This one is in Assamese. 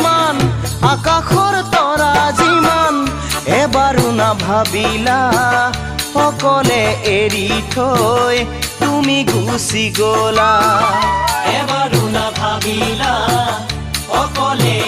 ইমান আকাশৰ তৰা যিমান এবাৰো নাভাবিলা অকলে এৰি থৈ তুমি গুচি গ'লা এবাৰো নাভাবিলা অকলে